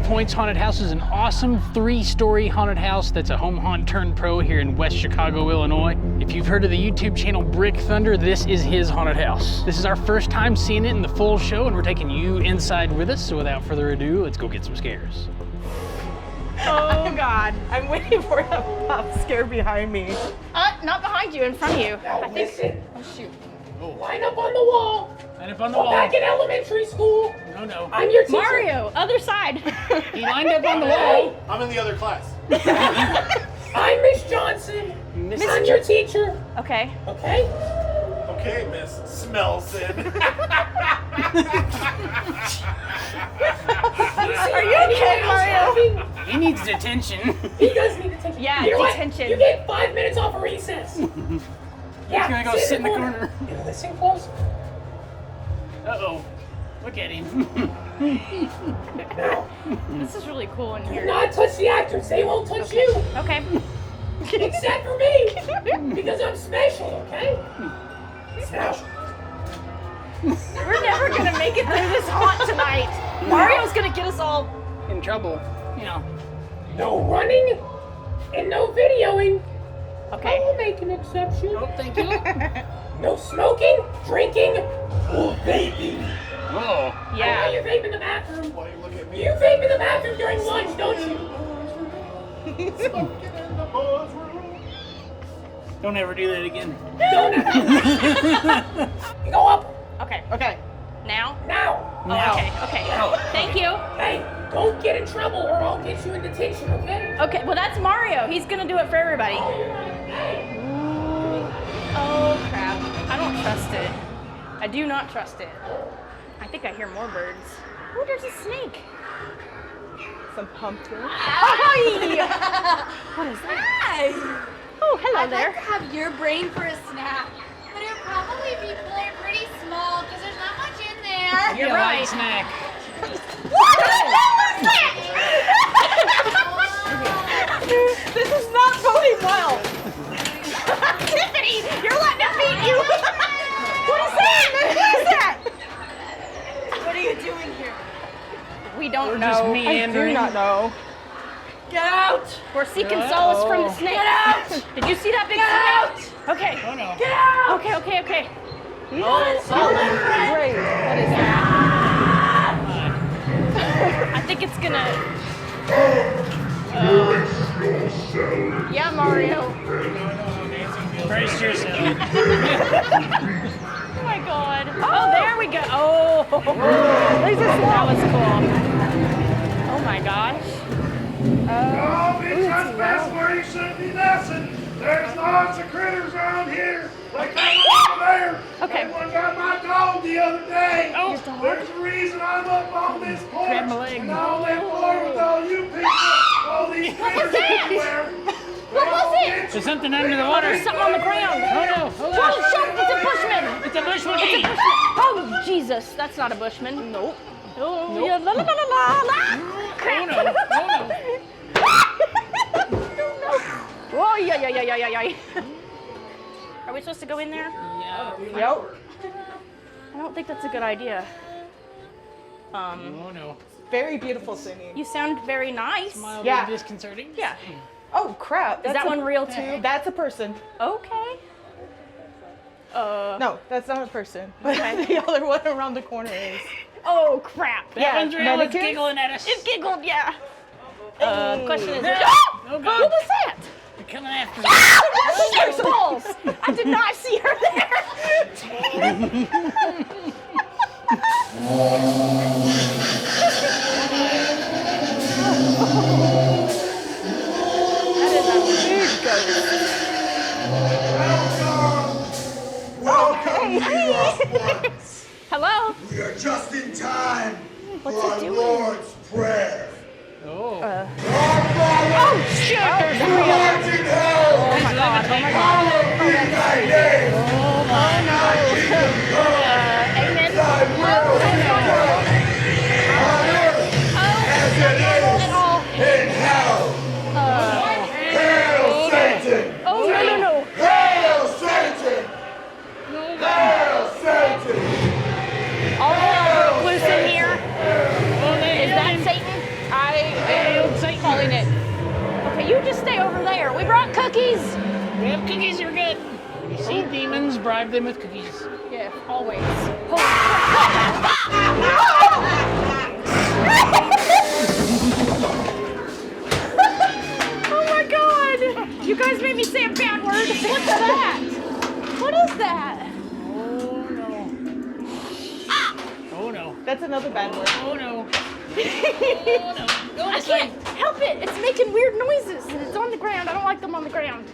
Points Haunted House is an awesome 3-story haunted house that's a home haunt turned pro here in West Chicago, Illinois. If you've heard of the YouTube channel Brick Thunder, this is his haunted house. This is our first time seeing it in the full show, and we're taking you inside with us. So without further ado, let's go get some scares. Oh God, I'm waiting for a pop scare behind me. Not behind you, in front of you. Now I think. listen. Oh shoot. Line up on the wall. Line up on the We're wall. back in elementary school. No. I'm your teacher. Mario, other side. He lined up on the wall. I'm in the other class. I'm Miss Johnson. I'm your teacher. Okay. Okay? Okay, Miss Smelson. Are you okay, Mario? He needs detention. He does need attention. Yeah, You know what? detention. You get 5 minutes off of recess. Yeah, He's gonna go sit in the corner. Yeah, listen close. Uh-oh. Look at him. Now, This is really cool in do here. not touch the actors. They won't touch you. Okay. Except for me. Because I'm special, okay? Special. We're never gonna make it through this haunt tonight. Mario's gonna get us all. In trouble. You know. No running and no videoing. Okay. I'll make an exception. Oh, thank you. No smoking, drinking, or vaping. Whoa. I know Yeah. you vape in the bathroom. Why you look at me? You vape in the bathroom during lunch, don't you? Smoking in the boys' room. Don't ever do that again. Don't ever. You go up Okay. Okay. Now. now. Now. Okay. Thank you. Hey, don't get in trouble or I'll get you in detention, okay? Okay. Well, that's Mario. He's gonna do it for everybody. Hey, Oh crap! I don't trust it. I do not trust it. I think I hear more birds. Oh, there's a snake. Some pumpkin. Hi! What is that? Hi! Oh, hello I'd there. like to have your brain for a snack, but it would probably be pretty small because there's not much in there. You're Yeah, right. light snack. This is not going well. Tiffany, you're letting it beat you. What is that? What is that? What are you doing here? We don't We're just know. I do meandering. not know. Get out! We're seeking solace from the snake. Get out! Did you see that big Get snake? out! Okay. Oh no. Get out! Okay. Great. What is that? I think it's gonna. Yeah, Mario. Brace yourself. Oh my God. Oh, there we go. Oh, that was cool. Oh my gosh. Don't be trespassing where you shouldn't be messing. There's lots of critters around here. Like that one over there. Okay. That one got my dog the other day. Oh. There's a reason I'm up on this porch. Grab my leg. And on that floor with all you people. All these critters everywhere. What was it? There's something under the water. There's something on the ground. Oh no. Oh, Oh, shoot, it's a bushman. It's a bushman. Oh, Jesus, that's not a bushman. Nope. Oh, yeah, la la la la la. Crap. Oh no. Oh, yeah. Are we supposed to go in there? Yeah. Yep. I don't think that's a good idea. Oh no. Very beautiful singing. You sound very nice. Mildly Yeah. disconcerting. Yeah. Oh crap. Is that one real too? That's a person. Okay. No, that's not a person. But Okay. the other one around the corner is. Oh crap. That one's real. It's mannequins? giggling at us. It giggled, yeah. The question is, No. oh, Oh, God. what was that? They're coming after me. There's balls. I did not see her there. That is a big ghost. Welcome, New York ones. Hello? We are just in time What's for he our doing? Lord's Prayer. Oh. Oh, shit, there's three of them. Lord in hell, Oh my God. hallowed be thy name. Amen. Thy will be done on earth as it is in hell. Hail Satan! Oh, no. Hail Satan! Hail Satan! All hell broke loose in here. Is that Satan? I Cookies are good. You see demons, bribe them with cookies. Yeah, always. Oh my god! You guys made me say a bad word. What's that? What is that? Oh no. Oh no. That's another bad word. Oh no. Oh no. Go I this way. can't help it. It's making weird noises and it's on the ground. I don't like them on the ground.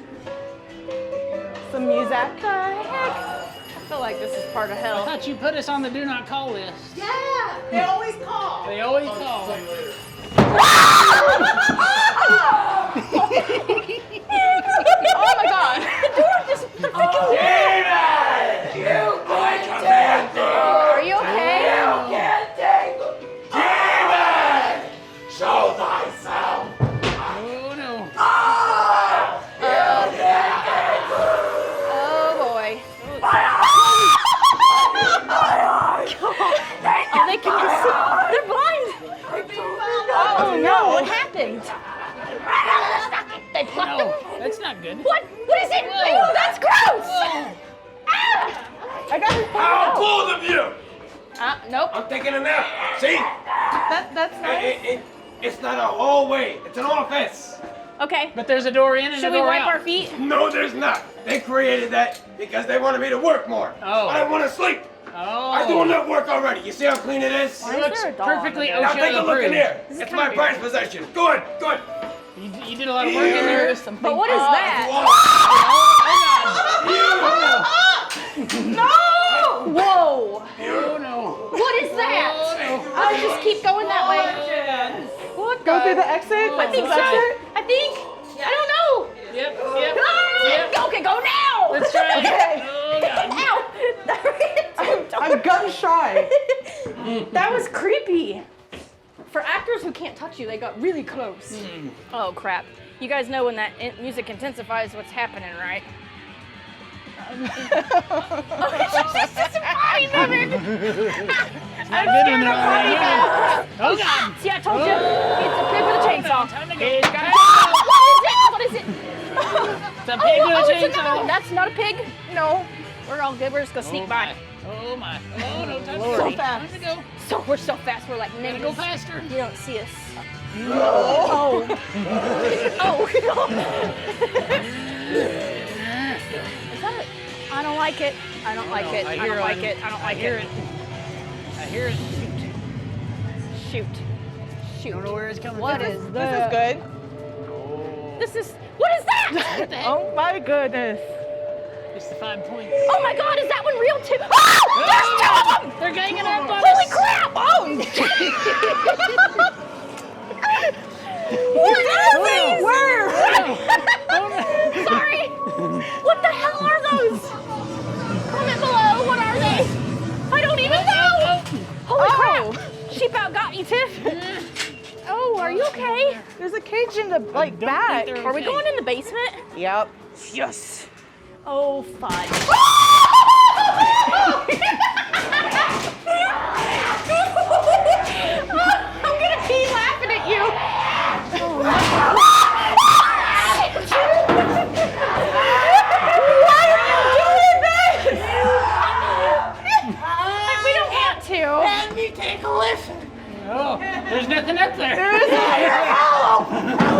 Some music. What the heck? I feel like this is part of I hell. thought you put us on the do not call list. Yeah, they always call. They always call. Oh my god. The door just the freaking Demon! You quit Are you okay? You can't take Demon! Show thyself! Oh no. Oh boy. Oh, they can they're blind. Oh no, what happened? They plucked No, them? that's not good. What? What is it? Whoa. Ew, that's gross! Ah! I got it. How bold of you! Nope. I'm taking a nap. See? That's nice. It's not a hallway. It's an office. Okay. But there's a door in and Should a we door wipe out. our feet? No, there's not. They created that because they wanted me to work more. Oh. I want to sleep. Oh. I do enough work already. You see how clean it is? Why It is looks there a dog perfectly under Now there? take a look in approved. here. This is It's kinda my prized possession. Good, good. You did a lot of work in there. But what is that? No! Whoa! Oh no. What is that? Oh no. I'll just keep going that way. What Go through the exit? I think so. I think. I don't know. Yep, Ah! yep. Okay, go now. Let's try it. Okay. Oh god. Ow! I'm gun shy. That was creepy. For actors who can't touch you, they got really close. Oh crap! You guys know when that music intensifies, what's happening, right? She's just a body moving. Not good when they're all right here. Oh god. See, I told you. It's a pig with a chainsaw. Time to go. It's got what is it? It's a pig with a it's chainsaw. that's not a pig. No. We're all good. We're just gonna sneak Oh by. my. Oh my. Oh no, time So to go. fast. Time to go. So we're so fast. We're like Gotta go ninjas. faster. You don't see us. Oh. Oh. Is that it? I don't like it. I don't like it. I don't like it. I don't like it. I hear it. Shoot. Shoot. Don't know where it's coming What from. is This is good. This is. What is that? What the heck? Oh my goodness. It's the 5 points. Oh my God! Is that one real too? Oh! There's two of them! They're ganging up on Holy us. crap! Oh! What are these? Where? Sorry. What the hell are those? Comment below. What are they? I don't even know. Holy crap! Sheep out got you, Tiff. Oh, are you okay? There's a cage in the back. they're Are we okay. going in the basement? Yep. Yes. Oh, fudge. I'm gonna pee laughing at you. Why are you doing this? We don't want to. Let me take a listen. Oh, there's nothing up there. How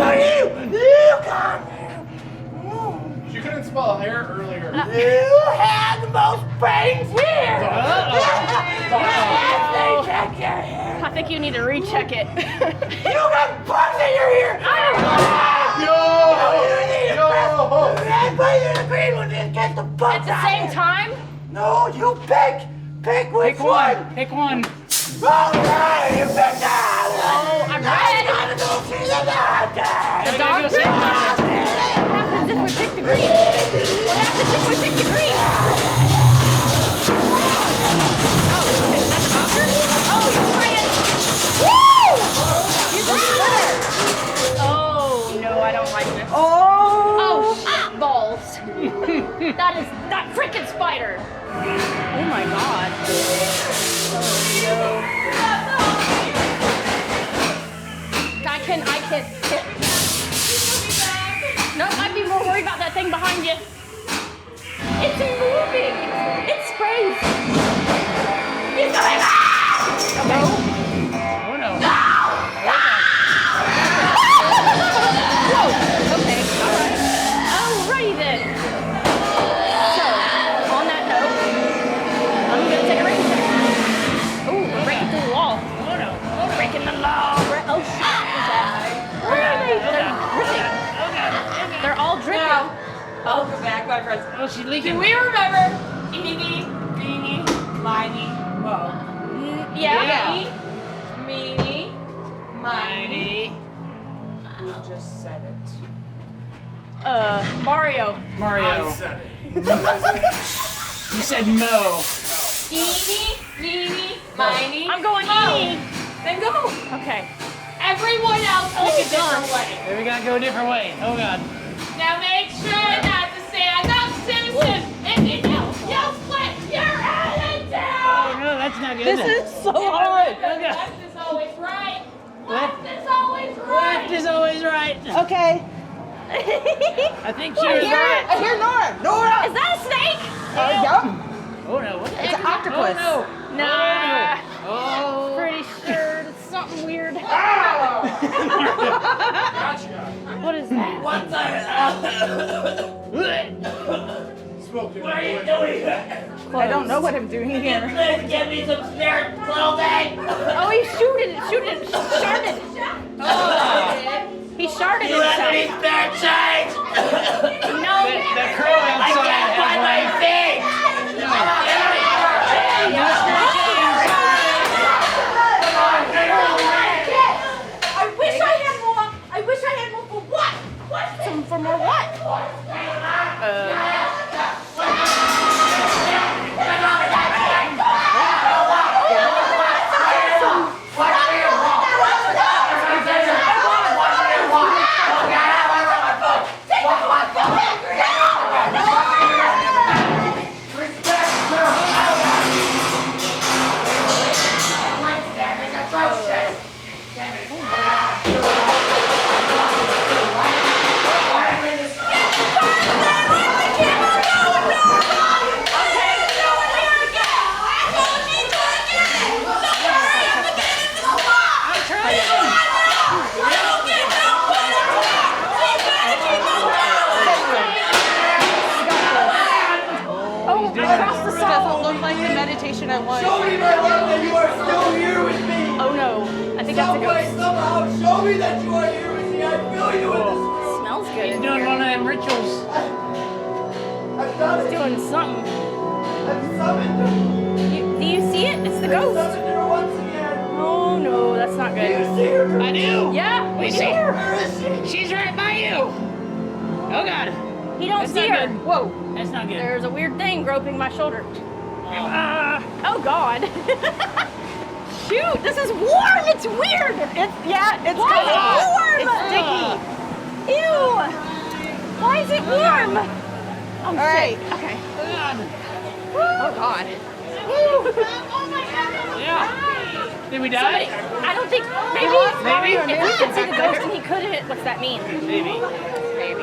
are you? You come here. You couldn't spell hair earlier. You had the most brains here. They check your hair. I think you need to recheck it. You got bugs in your ear. Everybody in the green one didn't get the bugs At the out same here. time, No, you pick. Pick which Pick one. Pick one. All right, you pick that. oh, I'm red. Gotta go see the doctor. I gotta go see the doctor. What happens if we pick the green? What happens if we pick the green? Oh, is that the doctor? Oh, you're trying. Woo! He's a splitter. Oh, no, I don't like this. Oh, shit balls. That freaking spider. Oh my God. I can. Nope, I'd be more worried about that thing behind you. she's leaking. Do we remember? Eeny, meeny, miny, mo. Yeah. Meeny, miny. Mighty. You just said it. Mario. Mario. said it. You said Mo. Eeny, meeny, miny. I'm going mo. E. Then go. Okay. Everyone else pick a different way. There we gotta go a different way. Oh God. Now make sure not to stand up, Simpson. If you do, you'll split your head in two. Oh no, that's not good. This is so hard. Remember, left is always right. Left- Left is always Left right. is always right. Okay. I think she was I right. hear Nora. Nora. Is that a snake? Oh Yup. no, what the It's heck an is that? octopus. Oh no. Nah. Oh. Pretty sure it's something weird. Gotcha. What is that? What the Smoking. What are you doing? I don't know what I'm doing here. Please give me some spare clothing. Oh, he shooted. Sharded. He sharded You have any himself. spare change? No. The crow I outside can't find my has feet. I wish I had more. I wish I had more for what? For more what? Oh, across the salt. Doesn't look like the meditation I want. Show me, my love, that you are still here with me. Oh no. I think that's a Some way, ghost. somehow, show me that you are here with me. I feel you in this room. Smells He's good. doing one of them rituals. I've done it. Doing something. I've summoned her. Do you see it? It's the I've ghost. summoned her once again. Oh no, that's not Do you good. see her? I do. Yeah, we We see see her. Where is she? She's right by you. Oh God. He don't That's see not her. good. Whoa. That's not good. There's a weird thing groping my shoulder. Ah. Oh God. Shoot, this is warm. It's weird. It's warm. It's sticky. Ew. Why is it warm? Oh, all right. Okay. Oh God. Yeah. Did we die? I don't think maybe Maybe. if we could see the ghost and he couldn't. What's that mean? Maybe. Maybe.